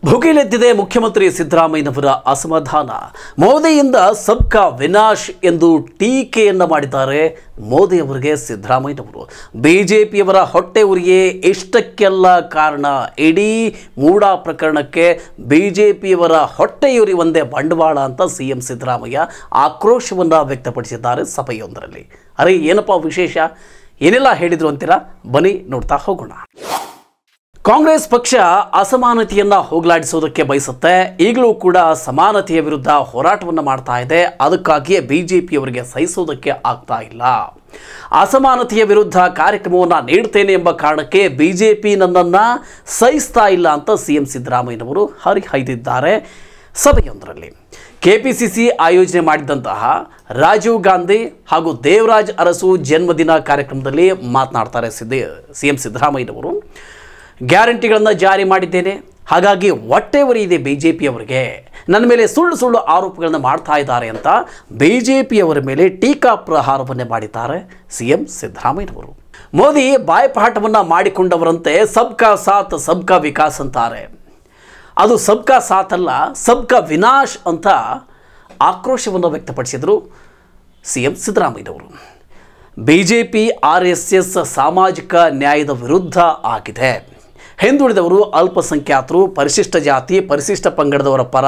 ಭುಗಿಲೆದ್ದಿದೆ ಮುಖ್ಯಮಂತ್ರಿ ಸಿದ್ದರಾಮಯ್ಯನವರ ಅಸಮಾಧಾನ. ಮೋದಿಯಿಂದ ಸಬ್ಕಾ ವಿನಾಶ್ ಎಂದು ಟೀಕೆಯನ್ನು ಮಾಡಿದ್ದಾರೆ ಮೋದಿ ಅವರಿಗೆ ಸಿದ್ದರಾಮಯ್ಯನವರು. ಬಿಜೆಪಿಯವರ ಹೊಟ್ಟೆ ಉರಿಗೆ ಇಷ್ಟಕ್ಕೆಲ್ಲ ಕಾರಣ. ಇಡೀ ಮೂಡಾ ಪ್ರಕರಣಕ್ಕೆ ಬಿಜೆಪಿಯವರ ಹೊಟ್ಟೆಯುರಿ ಒಂದೇ ಬಂಡವಾಳ ಅಂತ ಸಿಎಂ ಸಿದ್ದರಾಮಯ್ಯ ಆಕ್ರೋಶವನ್ನು ವ್ಯಕ್ತಪಡಿಸಿದ್ದಾರೆ ಸಭೆಯೊಂದರಲ್ಲಿ. ಅರೆ ಏನಪ್ಪ ವಿಶೇಷ, ಏನೆಲ್ಲ ಹೇಳಿದ್ರು ಅಂತೀರಾ? ಬನ್ನಿ ನೋಡ್ತಾ ಹೋಗೋಣ. ಕಾಂಗ್ರೆಸ್ ಪಕ್ಷ ಅಸಮಾನತೆಯನ್ನು ಹೋಗಲಾಡಿಸೋದಕ್ಕೆ ಬಯಸುತ್ತೆ. ಈಗಲೂ ಕೂಡ ಸಮಾನತೆಯ ವಿರುದ್ಧ ಹೋರಾಟವನ್ನು ಮಾಡ್ತಾ ಇದೆ. ಅದಕ್ಕಾಗಿಯೇ ಬಿಜೆಪಿಯವರಿಗೆ ಸಹಿಸೋದಕ್ಕೆ ಆಗ್ತಾ ಇಲ್ಲ. ಅಸಮಾನತೆಯ ವಿರುದ್ಧ ಕಾರ್ಯಕ್ರಮವನ್ನು ನೀಡ್ತೇನೆ ಎಂಬ ಕಾರಣಕ್ಕೆ ಬಿಜೆಪಿ ನನ್ನನ್ನು ಸಹಿಸ್ತಾ ಇಲ್ಲ ಅಂತ ಸಿಎಂ ಸಿದ್ದರಾಮಯ್ಯನವರು ಹರಿಹಾಯ್ದಿದ್ದಾರೆ ಸಭೆಯೊಂದರಲ್ಲಿ. ಕೆಪಿಸಿಸಿ ಆಯೋಜನೆ ಮಾಡಿದಂತಹ ರಾಜೀವ್ ಗಾಂಧಿ ಹಾಗೂ ದೇವರಾಜ್ ಅರಸು ಜನ್ಮದಿನ ಕಾರ್ಯಕ್ರಮದಲ್ಲಿ ಮಾತನಾಡ್ತಾರೆ ಸಿಎಂ ಸಿದ್ದರಾಮಯ್ಯನವರು. ಗ್ಯಾರಂಟಿಗಳನ್ನು ಜಾರಿ ಮಾಡಿದ್ದೇನೆ, ಹಾಗಾಗಿ ಹೊಟ್ಟೆ ಉರಿ ಇದೆ ಬಿಜೆಪಿಯವರಿಗೆ, ನನ್ನ ಮೇಲೆ ಸುಳ್ಳು ಸುಳ್ಳು ಆರೋಪಗಳನ್ನು ಮಾಡ್ತಾ ಇದ್ದಾರೆ ಅಂತ ಬಿಜೆಪಿಯವರ ಮೇಲೆ ಟೀಕಾ ಪ್ರಹಾರವನ್ನೇ ಮಾಡಿದ್ದಾರೆ ಸಿಎಂ ಸಿದ್ದರಾಮಯ್ಯನವರು. ಮೋದಿ ಬಾಯ್ಪಾಠವನ್ನು ಮಾಡಿಕೊಂಡವರಂತೆ ಸಬ್ಕಾ ಸಾಥ್ ಸಬ್ಕಾ ವಿಕಾಸ್ ಅಂತಾರೆ. ಅದು ಸಬ್ಕಾ ಸಾಥ್ ಅಲ್ಲ, ಸಬ್ಕಾ ವಿನಾಶ್ ಅಂತ ಆಕ್ರೋಶವನ್ನು ವ್ಯಕ್ತಪಡಿಸಿದರು ಸಿಎಂ ಸಿದ್ದರಾಮಯ್ಯನವರು. ಬಿಜೆಪಿ RSS ಸಾಮಾಜಿಕ ನ್ಯಾಯದ ವಿರುದ್ಧ ಆಗಿದೆ. ಹಿಂದುಳಿದವರು, ಅಲ್ಪಸಂಖ್ಯಾತರು, ಪರಿಶಿಷ್ಟ ಜಾತಿ, ಪರಿಶಿಷ್ಟ ಪಂಗಡದವರ ಪರ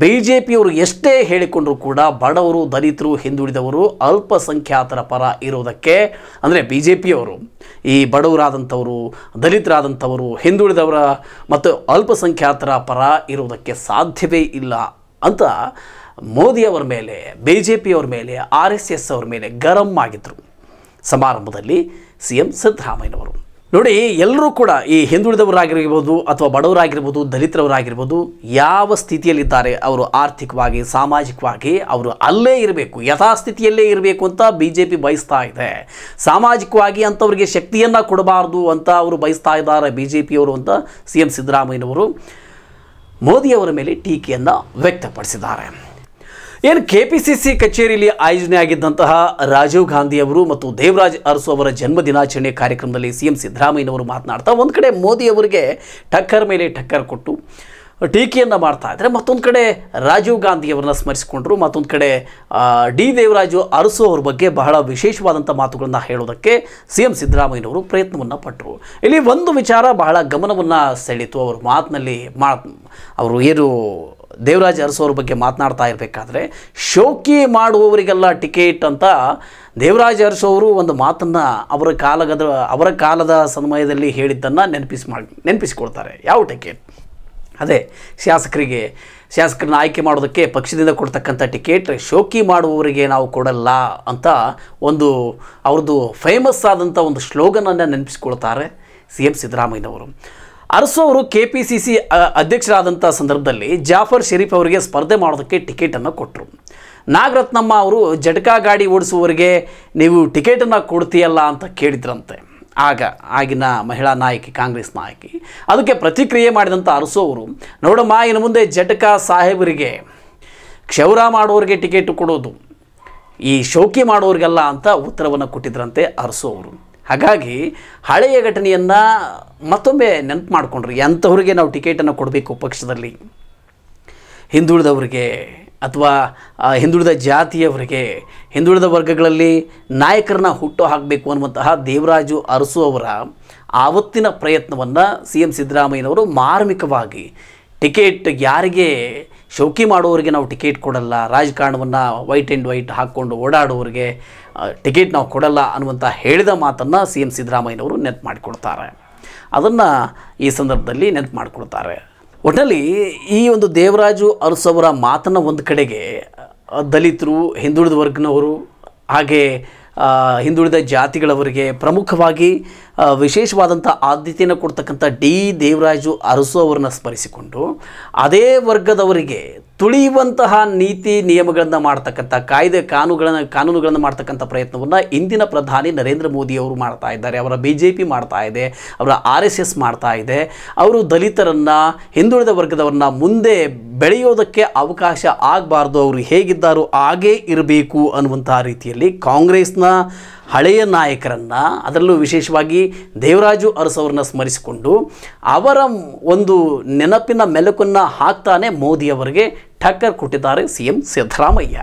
ಬಿಜೆಪಿಯವರು ಎಷ್ಟೇ ಹೇಳಿಕೊಂಡರೂ ಕೂಡ ಬಡವರು, ದಲಿತರು, ಹಿಂದುಳಿದವರು, ಅಲ್ಪಸಂಖ್ಯಾತರ ಪರ ಇರೋದಕ್ಕೆ, ಅಂದರೆ ಬಿಜೆಪಿಯವರು ಈ ಬಡವರಾದಂಥವರು, ದಲಿತರಾದಂಥವರು, ಹಿಂದುಳಿದವರ ಮತ್ತು ಅಲ್ಪಸಂಖ್ಯಾತರ ಪರ ಇರೋದಕ್ಕೆ ಸಾಧ್ಯವೇ ಇಲ್ಲ ಅಂತ ಮೋದಿಯವರ ಮೇಲೆ, ಬಿಜೆಪಿಯವರ ಮೇಲೆ, RSS ಅವರ ಮೇಲೆ ಗರಂ ಆಗಿದ್ದರು ಸಮಾರಂಭದಲ್ಲಿ ಸಿಎಂ ಸಿದ್ದರಾಮಯ್ಯನವರು. ನೋಡಿ, ಎಲ್ಲರೂ ಕೂಡ ಈ ಹಿಂದುಳಿದವರಾಗಿರ್ಬೋದು ಅಥವಾ ಬಡವರಾಗಿರ್ಬೋದು, ದಲಿತರವರಾಗಿರ್ಬೋದು, ಯಾವ ಸ್ಥಿತಿಯಲ್ಲಿದ್ದಾರೆ ಅವರು ಆರ್ಥಿಕವಾಗಿ, ಸಾಮಾಜಿಕವಾಗಿ ಅವರು ಅಲ್ಲೇ ಇರಬೇಕು, ಯಥಾಸ್ಥಿತಿಯಲ್ಲೇ ಇರಬೇಕು ಅಂತ ಬಿಜೆಪಿ ಬಯಸ್ತಾ ಇದೆ. ಸಾಮಾಜಿಕವಾಗಿ ಅಂಥವ್ರಿಗೆ ಶಕ್ತಿಯನ್ನು ಕೊಡಬಾರ್ದು ಅಂತ ಅವರು ಬಯಸ್ತಾ ಇದ್ದಾರೆ ಬಿಜೆಪಿಯವರು ಅಂತ ಸಿಎಂ ಸಿದ್ದರಾಮಯ್ಯನವರು ಮೋದಿಯವರ ಮೇಲೆ ಟೀಕೆಯನ್ನು ವ್ಯಕ್ತಪಡಿಸಿದ್ದಾರೆ. ಏನು ಕೆಪಿಸಿಸಿ ಕಚೇರಿಯಲ್ಲಿ ಆಯೋಜನೆ ಆಗಿದ್ದಂತಹ ರಾಜೀವ್ ಗಾಂಧಿ ಅವರು ಮತ್ತು ದೇವರಾಜ್ ಅರಸು ಅವರ ಜನ್ಮ ದಿನಾಚರಣೆ ಕಾರ್ಯಕ್ರಮದಲ್ಲಿ ಸಿಎಂ ಸಿದ್ದರಾಮಯ್ಯನವರು ಮಾತನಾಡ್ತಾ ಒಂದು ಕಡೆ ಮೋದಿ ಅವರಿಗೆ ಟಕ್ಕರ್ ಮೇಲೆ ಟಕ್ಕರ್ ಕೊಟ್ಟು ಟೀಕೆಯನ್ನು ಮಾಡ್ತಾ ಇದ್ದಾರೆ, ಮತ್ತೊಂದು ಕಡೆ ರಾಜೀವ್ ಗಾಂಧಿಯವರನ್ನ ಸ್ಮರಿಸಿಕೊಂಡ್ರು, ಮತ್ತೊಂದು ಕಡೆ ದೇವರಾಜು ಅರಸು ಅವ್ರ ಬಗ್ಗೆ ಬಹಳ ವಿಶೇಷವಾದಂಥ ಮಾತುಗಳನ್ನು ಹೇಳೋದಕ್ಕೆ ಸಿಎಂ ಸಿದ್ದರಾಮಯ್ಯನವರು ಪ್ರಯತ್ನವನ್ನು ಪಟ್ಟರು. ಇಲ್ಲಿ ಒಂದು ವಿಚಾರ ಬಹಳ ಗಮನವನ್ನು ಸೆಳೀತು. ಅವ್ರ ಮಾತಿನಲ್ಲಿ ಅವರು ಏನು ದೇವರಾಜ್ ಅರಸು ಅವ್ರ ಬಗ್ಗೆ ಮಾತನಾಡ್ತಾ ಇರಬೇಕಾದ್ರೆ ಶೋಕಿ ಮಾಡುವವರಿಗೆಲ್ಲ ಟಿಕೆಟ್ ಅಂತ ದೇವರಾಜ್ ಅರಸು ಅವರು ಒಂದು ಮಾತನ್ನು ಅವರ ಕಾಲದ ಸಮಯದಲ್ಲಿ ಹೇಳಿದ್ದನ್ನು ನೆನಪಿಸಿಕೊಳ್ತಾರೆ. ಯಾವ ಟಿಕೆಟ್? ಅದೇ ಶಾಸಕರನ್ನ ಆಯ್ಕೆ ಮಾಡೋದಕ್ಕೆ ಪಕ್ಷದಿಂದ ಕೊಡ್ತಕ್ಕಂಥ ಟಿಕೆಟ್ ಶೋಕಿ ಮಾಡುವವರಿಗೆ ನಾವು ಕೊಡಲ್ಲ ಅಂತ ಒಂದು ಅವ್ರದ್ದು ಫೇಮಸ್ ಆದಂಥ ಒಂದು ಸ್ಲೋಗನನ್ನು ನೆನಪಿಸಿಕೊಳ್ತಾರೆ ಸಿಎಂ ಸಿದ್ದರಾಮಯ್ಯನವರು. ಅರಸು ಅವರು ಕೆಪಿಸಿಸಿ ಅಧ್ಯಕ್ಷರಾದಂಥ ಸಂದರ್ಭದಲ್ಲಿ ಜಾಫರ್ ಶರೀಫ್ ಅವರಿಗೆ ಸ್ಪರ್ಧೆ ಮಾಡೋದಕ್ಕೆ ಟಿಕೆಟನ್ನು ಕೊಟ್ಟರು. ನಾಗರತ್ನಮ್ಮ ಅವರು ಜಟಕಾ ಗಾಡಿ ಓಡಿಸುವವರಿಗೆ ನೀವು ಟಿಕೆಟನ್ನು ಕೊಡ್ತೀಯಲ್ಲ ಅಂತ ಕೇಳಿದ್ರಂತೆ ಆಗಿನ ಮಹಿಳಾ ನಾಯಕಿ, ಕಾಂಗ್ರೆಸ್ ನಾಯಕಿ. ಅದಕ್ಕೆ ಪ್ರತಿಕ್ರಿಯೆ ಮಾಡಿದಂಥ ಅರಸು ಅವರು, ನೋಡಮ್ಮ, ಇನ್ನು ಮುಂದೆ ಜಟಕಾ ಸಾಹೇಬರಿಗೆ, ಕ್ಷೌರ ಮಾಡೋರಿಗೆ ಟಿಕೆಟ್ ಕೊಡೋದು, ಈ ಶೋಕಿ ಮಾಡೋರಿಗೆಲ್ಲ ಅಂತ ಉತ್ತರವನ್ನು ಕೊಟ್ಟಿದ್ರಂತೆ ಅರಸು ಅವರು. ಹಾಗಾಗಿ ಹಳೆಯ ಘಟನೆಯನ್ನು ಮತ್ತೊಮ್ಮೆ ನೆನಪು ಮಾಡಿಕೊಂಡ್ರು. ಎಂಥವ್ರಿಗೆ ನಾವು ಟಿಕೆಟನ್ನು ಕೊಡಬೇಕು ಪಕ್ಷದಲ್ಲಿ? ಹಿಂದುಳಿದವರಿಗೆ ಅಥವಾ ಹಿಂದುಳಿದ ಜಾತಿಯವರಿಗೆ, ಹಿಂದುಳಿದ ವರ್ಗಗಳಲ್ಲಿ ನಾಯಕರನ್ನ ಹುಟ್ಟು ಹಾಕಬೇಕು ಅನ್ನುವಂತಹ ದೇವರಾಜು ಅರಸು ಅವರ ಆವತ್ತಿನ ಪ್ರಯತ್ನವನ್ನು ಸಿಎಂ ಸಿದ್ದರಾಮಯ್ಯನವರು ಮಾರ್ಮಿಕವಾಗಿ ಟಿಕೆಟ್ ಯಾರಿಗೆ ಶೋಕಿ ಮಾಡುವವರಿಗೆ ನಾವು ಟಿಕೆಟ್ ಕೊಡಲ್ಲ, ರಾಜಕಾರಣವನ್ನು ವೈಟ್ ಆ್ಯಂಡ್ ವೈಟ್ ಹಾಕ್ಕೊಂಡು ಓಡಾಡುವವರಿಗೆ ಟಿಕೆಟ್ ನಾವು ಕೊಡಲ್ಲ ಅನ್ನುವಂಥ ಹೇಳಿದ ಮಾತನ್ನು ಸಿಎಂ ಸಿದ್ದರಾಮಯ್ಯನವರು ನೆನಪು ಮಾಡಿಕೊಡ್ತಾರೆ. ಅದನ್ನು ಈ ಸಂದರ್ಭದಲ್ಲಿ ನೆನಪು ಮಾಡಿಕೊಡ್ತಾರೆ. ಒಟ್ಟಿನಲ್ಲಿ ಈ ಒಂದು ದೇವರಾಜು ಅರಸು ಅವರ ಮಾತನ್ನು ಒಂದು ಕಡೆಗೆ ದಲಿತರು, ಹಿಂದುಳಿದ ವರ್ಗನವರು, ಹಾಗೆ ಹಿಂದುಳಿದ ಜಾತಿಗಳವರಿಗೆ ಪ್ರಮುಖವಾಗಿ ವಿಶೇಷವಾದಂಥ ಆದ್ಯತೆಯನ್ನು ಕೊಡ್ತಕ್ಕಂಥ ದೇವರಾಜು ಅರಸು ಅವರನ್ನು ಸ್ಮರಿಸಿಕೊಂಡು ಅದೇ ವರ್ಗದವರಿಗೆ ತುಳಿಯುವಂತಹ ನೀತಿ ನಿಯಮಗಳನ್ನು ಮಾಡ್ತಕ್ಕಂಥ ಕಾನೂನುಗಳನ್ನು ಮಾಡ್ತಕ್ಕಂಥ ಪ್ರಯತ್ನವನ್ನು ಇಂದಿನ ಪ್ರಧಾನಿ ನರೇಂದ್ರ ಮೋದಿ ಅವರು ಮಾಡ್ತಾ ಇದ್ದಾರೆ. ಅವರ ಬಿಜೆಪಿ ಮಾಡ್ತಾ ಇದೆ, ಅವರ RSS ಮಾಡ್ತಾ ಇದೆ. ಅವರು ದಲಿತರನ್ನು, ಹಿಂದುಳಿದ ವರ್ಗದವರನ್ನ ಮುಂದೆ ಬೆಳೆಯೋದಕ್ಕೆ ಅವಕಾಶ ಆಗಬಾರ್ದು, ಅವರು ಹೇಗಿದ್ದಾರೋ ಹಾಗೇ ಇರಬೇಕು ಅನ್ನುವಂಥ ರೀತಿಯಲ್ಲಿ ಕಾಂಗ್ರೆಸ್ನ ಹಳೆಯ ನಾಯಕರನ್ನು, ಅದರಲ್ಲೂ ವಿಶೇಷವಾಗಿ ದೇವರಾಜು ಅರಸು ಅವರನ್ನ ಸ್ಮರಿಸಿಕೊಂಡು ಅವರ ಒಂದು ನೆನಪಿನ ಮೆಲುಕನ್ನು ಹಾಕ್ತಾನೆ ಮೋದಿಯವರಿಗೆ ಟಕ್ಕರ್ ಕೊಟ್ಟಿದ್ದಾರೆ ಸಿ ಎಂ ಸಿದ್ದರಾಮಯ್ಯ.